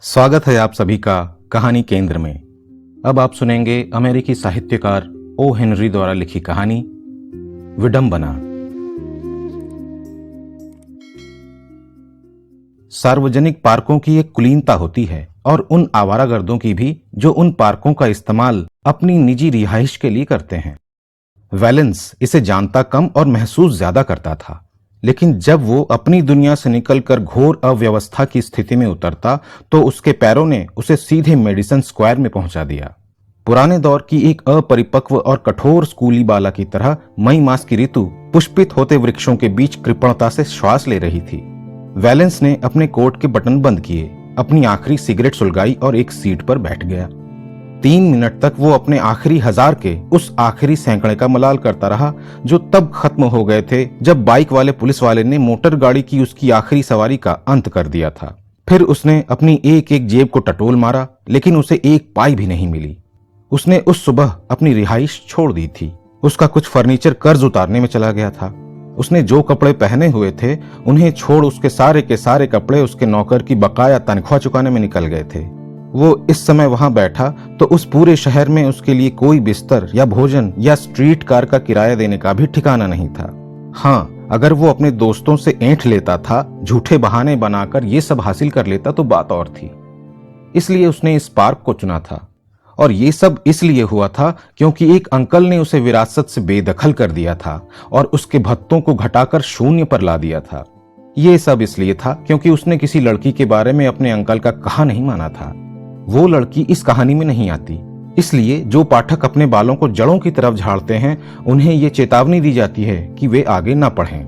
स्वागत है आप सभी का कहानी केंद्र में। अब आप सुनेंगे अमेरिकी साहित्यकार ओ हेनरी द्वारा लिखी कहानी विडंबना। सार्वजनिक पार्कों की एक कुलीनता होती है और उन आवारागर्दों की भी जो उन पार्कों का इस्तेमाल अपनी निजी रिहाइश के लिए करते हैं। वैलेंस इसे जानता कम और महसूस ज्यादा करता था, लेकिन जब वो अपनी दुनिया से निकलकर घोर अव्यवस्था की स्थिति में उतरता तो उसके पैरों ने उसे सीधे मेडिसन स्क्वायर में पहुंचा दिया। पुराने दौर की एक अपरिपक्व और कठोर स्कूली बाला की तरह मई मास की ऋतु पुष्पित होते वृक्षों के बीच कृपणता से श्वास ले रही थी। वैलेंस ने अपने कोट के बटन बंद किए, अपनी आखिरी सिगरेट सुलगाई और एक सीट पर बैठ गया। 3 मिनट तक वो अपने आखिरी 1000 के उस आखिरी सैकड़े का मलाल करता रहा जो तब खत्म हो गए थे जब बाइक वाले पुलिस वाले ने मोटर गाड़ी की उसकी आखिरी सवारी का अंत कर दिया था। फिर उसने अपनी एक एक जेब को टटोल मारा, लेकिन उसे एक पाई भी नहीं मिली। उसने उस सुबह अपनी रिहाइश छोड़ दी थी। उसका कुछ फर्नीचर कर्ज उतारने में चला गया था। उसने जो कपड़े पहने हुए थे उन्हें छोड़ उसके सारे के सारे कपड़े उसके नौकर की बकाया तनख्वाह चुकाने में निकल गए थे। वो इस समय वहां बैठा तो उस पूरे शहर में उसके लिए कोई बिस्तर या भोजन या स्ट्रीट कार का किराया देने का भी ठिकाना नहीं था। हाँ, अगर वो अपने दोस्तों से ऐंठ लेता था, झूठे बहाने बनाकर ये सब हासिल कर लेता तो बात और थी। इसलिए उसने इस पार्क को चुना था, और ये सब इसलिए हुआ था क्योंकि एक अंकल ने उसे विरासत से बेदखल कर दिया था और उसके भत्तों को घटाकर शून्य पर ला दिया था। ये सब इसलिए था क्योंकि उसने किसी लड़की के बारे में अपने अंकल का कहा नहीं माना था। वो लड़की इस कहानी में नहीं आती, इसलिए जो पाठक अपने बालों को जड़ों की तरफ झाड़ते हैं उन्हें ये चेतावनी दी जाती है कि वे आगे न पढ़ें।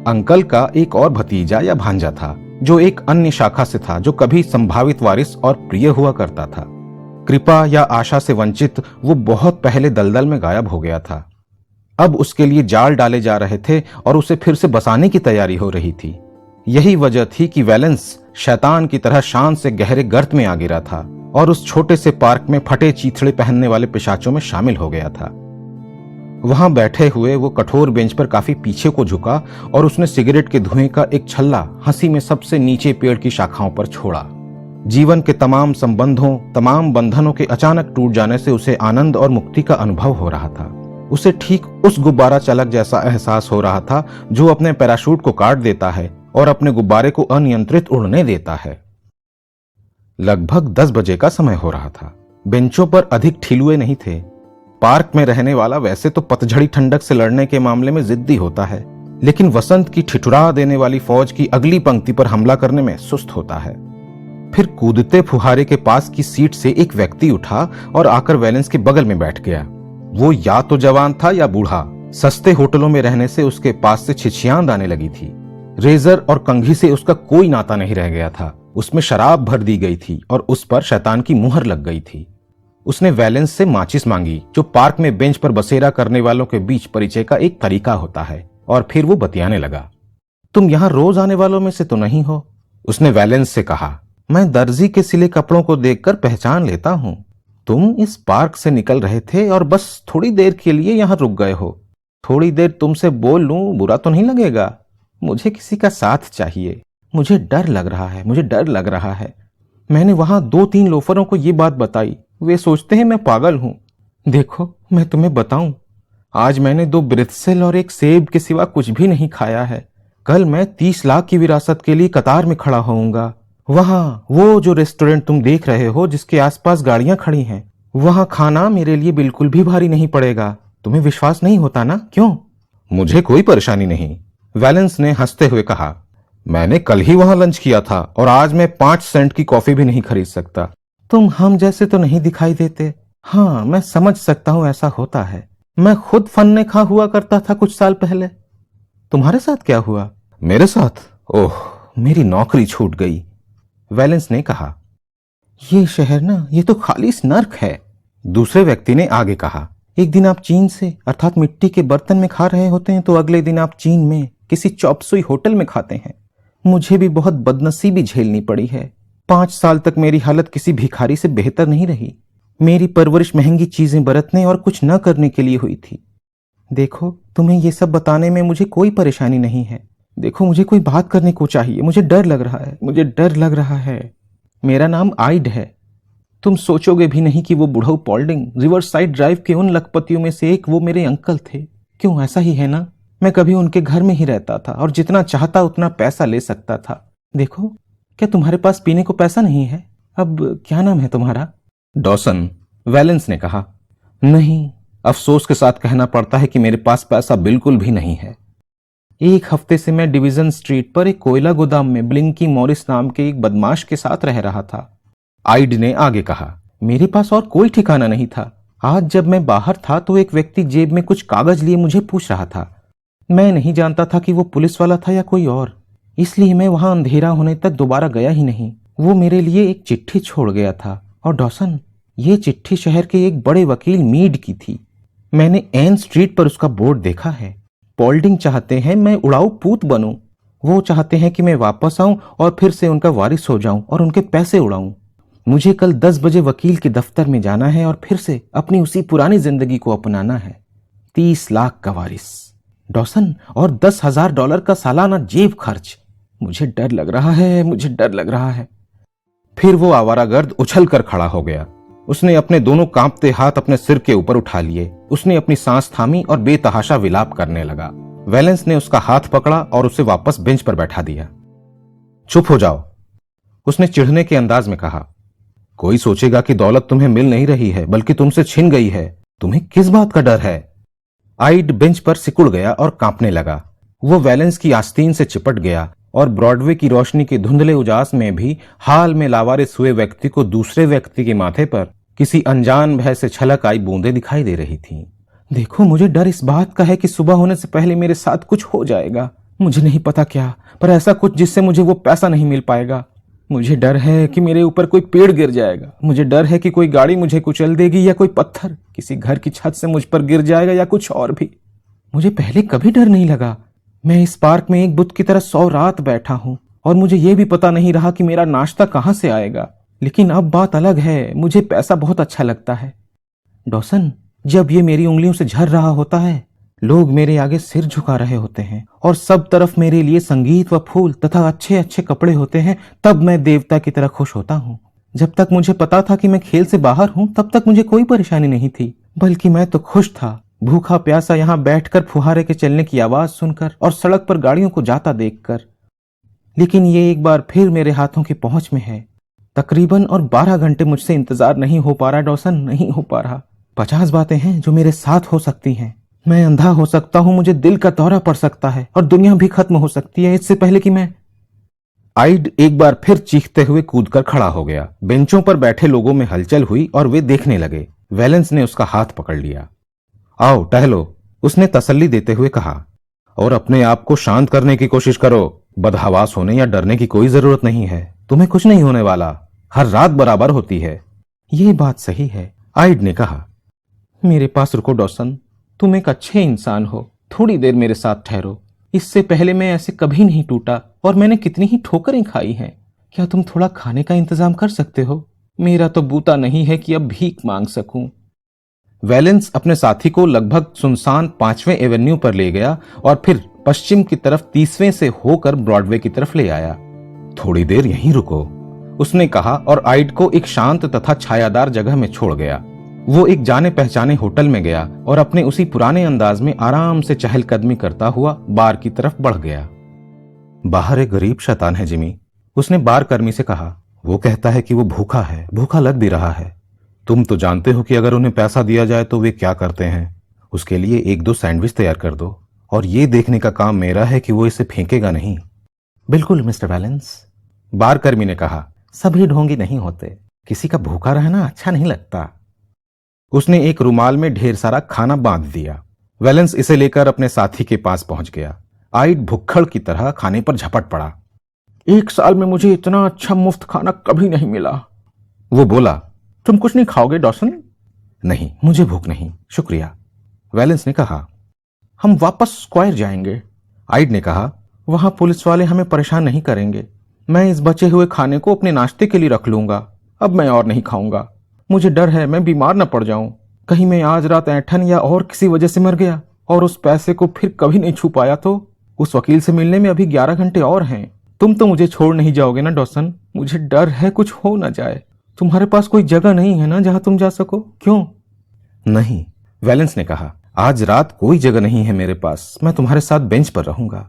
अंकल का एक और भतीजा या भांजा था जो एक अन्य शाखा से था, जो कभी संभावित वारिस और प्रिय हुआ करता था। कृपा या आशा से वंचित वो बहुत पहले दलदल में गायब हो गया था। अब उसके लिए जाल डाले जा रहे थे और उसे फिर से बसाने की तैयारी हो रही थी। यही वजह थी कि वैलेंस शैतान की तरह शान से गहरे गर्त में आ गिरा था और उस छोटे से पार्क में फटे चीथड़े पहनने वाले पिशाचों में शामिल हो गया था। वहां बैठे हुए वो कठोर बेंच पर काफी पीछे को झुका और उसने सिगरेट के धुएं का एक छल्ला हंसी में सबसे नीचे पेड़ की शाखाओं पर छोड़ा। जीवन के तमाम संबंधों, तमाम बंधनों के अचानक टूट जाने से उसे आनंद और मुक्ति का अनुभव हो रहा था। उसे ठीक उस गुब्बारा चालक जैसा एहसास हो रहा था जो अपने पैराशूट को काट देता है और अपने गुब्बारे को अनियंत्रित उड़ने देता है। लगभग 10 बजे का समय हो रहा था। बेंचों पर अधिक ठिलुए नहीं थे। पार्क में रहने वाला वैसे तो पतझड़ी ठंडक से लड़ने के मामले में जिद्दी होता है, लेकिन वसंत की ठिठुरा देने वाली फौज की अगली पंक्ति पर हमला करने में सुस्त होता है। फिर कूदते फुहारे के पास की सीट से एक व्यक्ति उठा और आकर वैलेंस के बगल में बैठ गया। वो या तो जवान था या बूढ़ा। सस्ते होटलों में रहने से उसके पास से छिछियां आने लगी थी। रेजर और कंघी से उसका कोई नाता नहीं रह गया था। उसमें शराब भर दी गई थी और उस पर शैतान की मुहर लग गई थी। उसने वैलेंस से माचिस मांगी, जो पार्क में बेंच पर बसेरा करने वालों के बीच परिचय का एक तरीका होता है, और फिर वो बतियाने लगा। तुम यहाँ रोज आने वालों में से तो नहीं हो? उसने वैलेंस से कहा। मैं दर्जी के सिले कपड़ों को देखकर पहचान लेता हूं। तुम इस पार्क से निकल रहे थे और बस थोड़ी देर के लिए यहाँ रुक गए हो। थोड़ी देर तुमसे बोल लूं, बुरा तो नहीं लगेगा? मुझे किसी का साथ चाहिए। मुझे डर लग रहा है, मुझे डर लग रहा है। मैंने वहां 2-3 लोफरों को ये बात बताई। वे सोचते हैं मैं पागल हूं। देखो, मैं तुम्हें बताऊं, आज मैंने 2 ब्रिथसेल और एक सेब के सिवा कुछ भी नहीं खाया है। कल मैं 30 लाख की विरासत के लिए कतार में खड़ा होऊंगा। वहां वो जो रेस्टोरेंट तुम देख रहे हो, जिसके आसपास गाड़ियां खड़ी हैं, वहां खाना मेरे लिए बिल्कुल भी भारी नहीं पड़ेगा। तुम्हें विश्वास नहीं होता ना? क्यों? मुझे कोई परेशानी नहीं, वैलेंस ने हंसते हुए कहा। मैंने कल ही वहां लंच किया था और आज मैं 5 सेंट की कॉफी भी नहीं खरीद सकता। तुम हम जैसे तो नहीं दिखाई देते। हाँ, मैं समझ सकता हूं ऐसा होता है। मैं खुद फन्ने खा हुआ करता था कुछ साल पहले। तुम्हारे साथ क्या हुआ? मेरे साथ? ओह, मेरी नौकरी छूट गई, वैलेंस ने कहा। ये शहर ना, ये तो खालिस नर्क है, दूसरे व्यक्ति ने आगे कहा। एक दिन आप चीन से अर्थात मिट्टी के बर्तन में खा रहे होते हैं तो अगले दिन आप चीन में किसी चॉपसुई होटल में खाते हैं। मुझे भी बहुत बदनसीबी झेलनी पड़ी है। 5 साल तक मेरी हालत किसी भिखारी से बेहतर नहीं रही। मेरी परवरिश महंगी चीजें बरतने और कुछ न करने के लिए हुई थी। देखो, तुम्हें ये सब बताने में मुझे कोई परेशानी नहीं है। देखो, मुझे कोई बात करने को चाहिए। मुझे डर लग रहा है, मुझे डर लग रहा है। मेरा नाम आइड है। तुम सोचोगे भी नहीं कि वो बुढ़ऊ पॉल्डिंग रिवर्स साइड ड्राइव के उन लखपतियों में से एक वो मेरे अंकल थे। क्यों, ऐसा ही है ना? मैं कभी उनके घर में ही रहता था और जितना चाहता उतना पैसा ले सकता था। देखो, क्या तुम्हारे पास पीने को पैसा नहीं है? अब क्या नाम है तुम्हारा? डॉसन, वैलेंस ने कहा। नहीं, अफसोस के साथ कहना पड़ता है कि मेरे पास पैसा बिल्कुल भी नहीं है। एक हफ्ते से मैं डिवीजन स्ट्रीट पर एक कोयला गोदाम में ब्लिंकी मॉरिस नाम के एक बदमाश के साथ रह रहा था। आइड ने आगे कहा, मेरे पास और कोई ठिकाना नहीं था। आज जब मैं बाहर था तो एक व्यक्ति जेब में कुछ कागज लिए मुझे पूछ रहा था। मैं नहीं जानता था कि वो पुलिस वाला था या कोई और, इसलिए मैं वहां अंधेरा होने तक दोबारा गया ही नहीं। वो मेरे लिए एक चिट्ठी छोड़ गया था और डॉसन, ये चिट्ठी शहर के एक बड़े वकील मीड की थी। मैंने एन स्ट्रीट पर उसका बोर्ड देखा है। पॉल्डिंग चाहते हैं मैं उड़ाऊ पूत बनूं। वो चाहते हैं कि मैं वापस आऊं और फिर से उनका वारिस हो जाऊं और उनके पैसे उड़ाऊं। मुझे कल 10 बजे वकील के दफ्तर में जाना है और फिर से अपनी उसी पुरानी जिंदगी को अपनाना है। 30 लाख का वारिस, डॉसन, और $10,000 का सालाना जेब खर्च। मुझे डर लग रहा है, मुझे डर लग रहा है। फिर वो आवारागर्द उछल कर खड़ा हो गया। उसने अपने दोनों कांपते हाथ अपने सिर के ऊपर उठा लिए। उसने अपनी सांस थामी और बेतहाशा विलाप करने लगा। वैलेंस ने उसका हाथ पकड़ा और उसे वापस बेंच पर बैठा दिया। चुप हो जाओ, उसने चिढ़ने के अंदाज में कहा। कोई सोचेगा कि दौलत तुम्हें मिल नहीं रही है बल्कि तुमसे छिन गई है। तुम्हें किस बात का डर है? आइड बेंच पर सिकुड़ गया और कांपने लगा। वो वैलेंस की आस्तीन से चिपट गया और ब्रॉडवे की रोशनी के धुंधले उजास में भी हाल में लावारिस हुए व्यक्ति को दूसरे व्यक्ति के माथे पर किसी अनजान भय से छलक आई बूंदें दिखाई दे रही थीं। देखो, मुझे डर इस बात का है कि सुबह होने से पहले मेरे साथ कुछ हो जाएगा। मुझे नहीं पता क्या, पर ऐसा कुछ जिससे मुझे वो पैसा नहीं मिल पाएगा। मुझे डर है कि मेरे ऊपर कोई पेड़ गिर जाएगा। मुझे डर है कि कोई गाड़ी मुझे कुचल देगी या कोई पत्थर किसी घर की छत से मुझ पर गिर जाएगा या कुछ और भी। मुझे पहले कभी डर नहीं लगा। मैं इस पार्क में एक बुत की तरह 100 रात बैठा हूं और मुझे यह भी पता नहीं रहा कि मेरा नाश्ता कहां से आएगा। लेकिन अब बात अलग है, मुझे पैसा बहुत अच्छा लगता है। डॉसन, जब ये मेरी उंगलियों से झर रहा होता है, लोग मेरे आगे सिर झुका रहे होते हैं और सब तरफ मेरे लिए संगीत व फूल तथा अच्छे अच्छे कपड़े होते हैं, तब मैं देवता की तरह खुश होता हूँ। जब तक मुझे पता था कि मैं खेल से बाहर हूँ तब तक मुझे कोई परेशानी नहीं थी, बल्कि मैं तो खुश था, भूखा प्यासा यहाँ बैठकर फुहारे के चलने की आवाज सुनकर और सड़क पर गाड़ियों को जाता देखकर। लेकिन ये एक बार फिर मेरे हाथों की पहुंच में है। तकरीबन और 12 घंटे मुझसे इंतजार नहीं हो पा रहा डॉसन, नहीं हो पा रहा। 50 बातें हैं जो मेरे साथ हो सकती हैं। मैं अंधा हो सकता हूं, मुझे दिल का दौरा पड़ सकता है और दुनिया भी खत्म हो सकती है इससे पहले कि मैं। आइड एक बार फिर चीखते हुए कूदकर खड़ा हो गया। बेंचों पर बैठे लोगों में हलचल हुई और वे देखने लगे। वैलेंस ने उसका हाथ पकड़ लिया। आओ टहलो, उसने तसल्ली देते हुए कहा, और अपने आप को शांत करने की कोशिश करो। बदहवास होने या डरने की कोई जरूरत नहीं है। तुम्हें कुछ नहीं होने वाला। हर रात बराबर होती है। ये बात सही है, आइड ने कहा। मेरे पास रुको डॉसन, तुम एक अच्छे इंसान हो, थोड़ी देर मेरे साथ ठहरो। इससे पहले मैं ऐसे कभी नहीं टूटा और मैंने कितनी ही ठोकरें खाई हैं। क्या तुम थोड़ा खाने का इंतजाम कर सकते हो? मेरा तो बूता नहीं है कि अब भीख मांग सकूं। वैलेंस अपने साथी को लगभग सुनसान 5वें एवेन्यू पर ले गया और फिर पश्चिम की तरफ 30वें से होकर ब्रॉडवे की तरफ ले आया। थोड़ी देर यहीं रुको, उसने कहा और आइड को एक शांत तथा छायादार जगह में छोड़ गया। वो एक जाने पहचाने होटल में गया और अपने उसी पुराने अंदाज में आराम से चहलकदमी करता हुआ बार की तरफ बढ़ गया। बाहर एक गरीब शैतान है जिमी, उसने बार कर्मी से कहा। वो कहता है कि वो भूखा है, भूखा लग भी रहा है। तुम तो जानते हो कि अगर उन्हें पैसा दिया जाए तो वे क्या करते हैं। उसके लिए 1-2 सैंडविच तैयार कर दो और ये देखने का काम मेरा है कि वो इसे फेंकेगा नहीं। बिल्कुल मिस्टर वैलेंस, बार कर्मी ने कहा। सभी ढोंगी नहीं होते, किसी का भूखा रहना अच्छा नहीं लगता। उसने एक रुमाल में ढेर सारा खाना बांध दिया। वैलेंस इसे लेकर अपने साथी के पास पहुंच गया। आइड भुक्खड़ की तरह खाने पर झपट पड़ा। 1 साल में मुझे इतना अच्छा मुफ्त खाना कभी नहीं मिला, वो बोला। तुम कुछ नहीं खाओगे डॉसन? नहीं, मुझे भूख नहीं, शुक्रिया, वैलेंस ने कहा। हम वापस स्क्वायर जाएंगे, आइड ने कहा। वहां पुलिस वाले हमें परेशान नहीं करेंगे। मैं इस बचे हुए खाने को अपने नाश्ते के लिए रख लूंगा। अब मैं और नहीं खाऊंगा। मुझे डर है मैं बीमार न पड़ जाऊं। कहीं मैं आज रात ऐंठन या और किसी वजह से मर गया और उस पैसे को फिर कभी नहीं छू पाया तो। उस वकील से मिलने में अभी 11 घंटे और हैं। तुम तो मुझे छोड़ नहीं जाओगे ना डॉसन? मुझे डर है कुछ हो ना जाए। तुम्हारे पास कोई जगह नहीं है ना जहां तुम जा सको? क्यों? नहीं, वैलेंस ने कहा, आज रात कोई जगह नहीं है मेरे पास। मैं तुम्हारे साथ बेंच पर रहूंगा।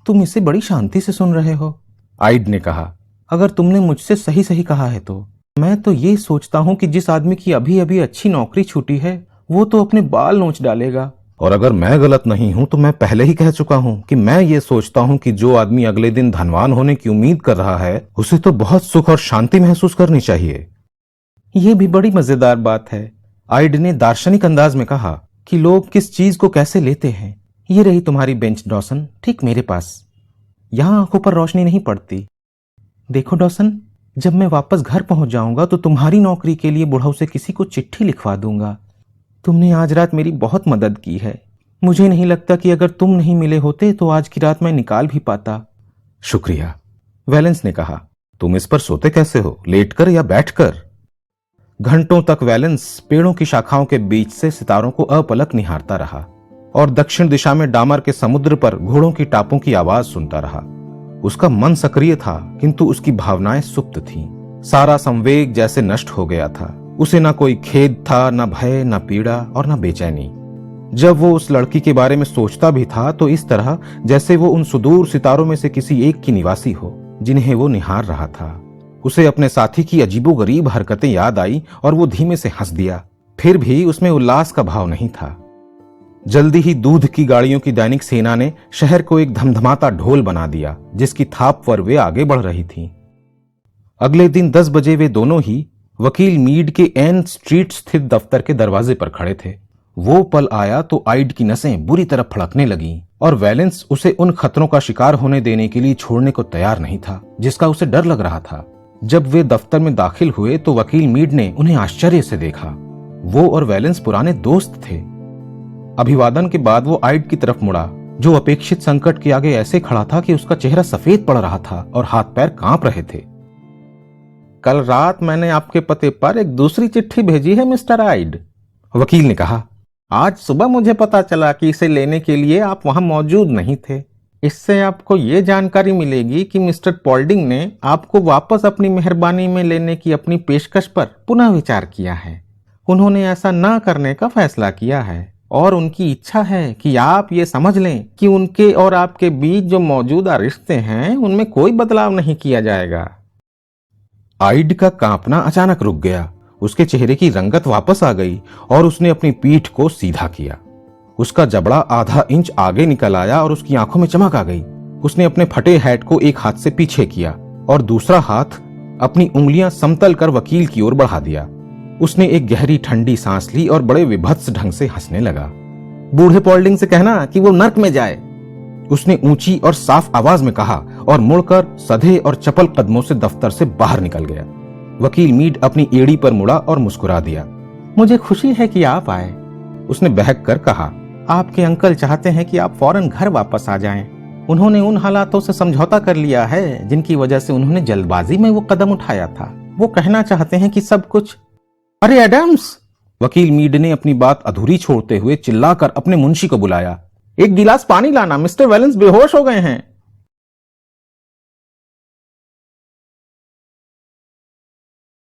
तुम इसे बड़ी शांति से सुन रहे हो, आइड ने कहा। अगर तुमने मुझसे सही सही कहा है तो। मैं तो ये सोचता हूं कि जिस आदमी की अभी अभी अच्छी नौकरी छूटी है वो तो अपने बाल नोच डालेगा। और अगर मैं गलत नहीं हूं तो मैं पहले ही कह चुका हूं कि मैं ये सोचता हूं कि जो आदमी अगले दिन धनवान होने की उम्मीद कर रहा है उसे तो बहुत सुख और शांति महसूस करनी चाहिए। ये भी बड़ी मजेदार बात है, आइड ने दार्शनिक अंदाज में कहा, कि लोग किस चीज को कैसे लेते हैं। ये रही तुम्हारी बेंच डॉसन, ठीक मेरे पास। यहां आंखों पर रोशनी नहीं पड़ती। देखो डॉसन, जब मैं वापस घर पहुंच जाऊंगा तो तुम्हारी नौकरी के लिए बुढ़ऊ से किसी को चिट्ठी लिखवा दूंगा। तुमने आज रात मेरी बहुत मदद की है। मुझे नहीं लगता कि अगर तुम नहीं मिले होते तो आज की रात मैं निकाल भी पाता। शुक्रिया, वैलेंस ने कहा। तुम इस पर सोते कैसे हो, लेटकर या बैठकर? घंटों तक वैलेंस पेड़ों की शाखाओं के बीच से सितारों को अपलक निहारता रहा और दक्षिण दिशा में डामर के समुद्र पर घोड़ों की टापों की आवाज सुनता रहा। उसका मन सक्रिय था किंतु उसकी भावनाएं सुप्त थीं। सारा संवेग जैसे नष्ट हो गया था। उसे न कोई खेद था, न भय, न पीड़ा और न बेचैनी। जब वो उस लड़की के बारे में सोचता भी था तो इस तरह जैसे वो उन सुदूर सितारों में से किसी एक की निवासी हो जिन्हें वो निहार रहा था। उसे अपने साथी की अजीबोगरीब हरकतें याद आई और वो धीमे से हंस दिया। फिर भी उसमें उल्लास का भाव नहीं था। जल्दी ही दूध की गाड़ियों की दैनिक सेना ने शहर को एक धमधमाता ढोल बना दिया जिसकी थाप पर वे आगे बढ़ रही थीं। अगले दिन 10 बजे वे दोनों ही वकील मीड के एन स्ट्रीट स्थित दफ्तर के दरवाजे पर खड़े थे। वो पल आया तो आइड की नसें बुरी तरह फड़कने लगीं और वैलेंस उसे उन खतरों का शिकार होने देने के लिए छोड़ने को तैयार नहीं था जिसका उसे डर लग रहा था। जब वे दफ्तर में दाखिल हुए तो वकील मीड ने उन्हें आश्चर्य से देखा। वो और वैलेंस पुराने दोस्त थे। अभिवादन के बाद वो आइड की तरफ मुड़ा जो अपेक्षित संकट के आगे ऐसे खड़ा था कि उसका चेहरा सफेद पड़ रहा था और हाथ पैर कांप रहे थे। कल रात मैंने आपके पते पर एक दूसरी चिट्ठी भेजी है मिस्टर आइड, वकील ने कहा। आज सुबह मुझे पता चला कि इसे लेने के लिए आप वहां मौजूद नहीं थे। इससे आपको ये जानकारी मिलेगी कि मिस्टर पॉल्डिंग ने आपको वापस अपनी मेहरबानी में लेने की अपनी पेशकश पर पुनः विचार किया है। उन्होंने ऐसा न करने का फैसला किया है और उनकी इच्छा है कि आप ये समझ लें कि उनके और आपके बीच जो मौजूदा रिश्ते हैं उनमें कोई बदलाव नहीं किया जाएगा। आइड का कांपना अचानक रुक गया। उसके चेहरे की रंगत वापस आ गई और उसने अपनी पीठ को सीधा किया। उसका जबड़ा आधा इंच आगे निकल आया और उसकी आंखों में चमक आ गई। उसने अपने फटे हैट को एक हाथ से पीछे किया और दूसरा हाथ अपनी उंगलियां समतल कर वकील की ओर बढ़ा दिया। उसने एक गहरी ठंडी सांस ली और बड़े विभत्स ढंग से हंसने लगा। बूढ़े पॉल्डिंग से कहना कि वो नर्क में जाए, उसने ऊंची और साफ आवाज में कहा और मुड़कर सधे और चपल कदमों से दफ्तर से बाहर निकल गया। वकील मीड अपनी एड़ी पर मुड़ा और मुस्कुरा दिया। मुझे खुशी है कि आप आए, उसने बहक कर कहा। आपके अंकल चाहते हैं कि आप फौरन घर वापस आ जाएं। उन्होंने उन हालातों से समझौता कर लिया है जिनकी वजह से उन्होंने जल्दबाजी में वो कदम उठाया था। वो कहना चाहते हैं कि सब कुछ। अरे एडम्स, वकील मीड ने अपनी बात अधूरी छोड़ते हुए चिल्लाकर अपने मुंशी को बुलाया। एक गिलास पानी लाना, मिस्टर वैलेंस बेहोश हो गए हैं।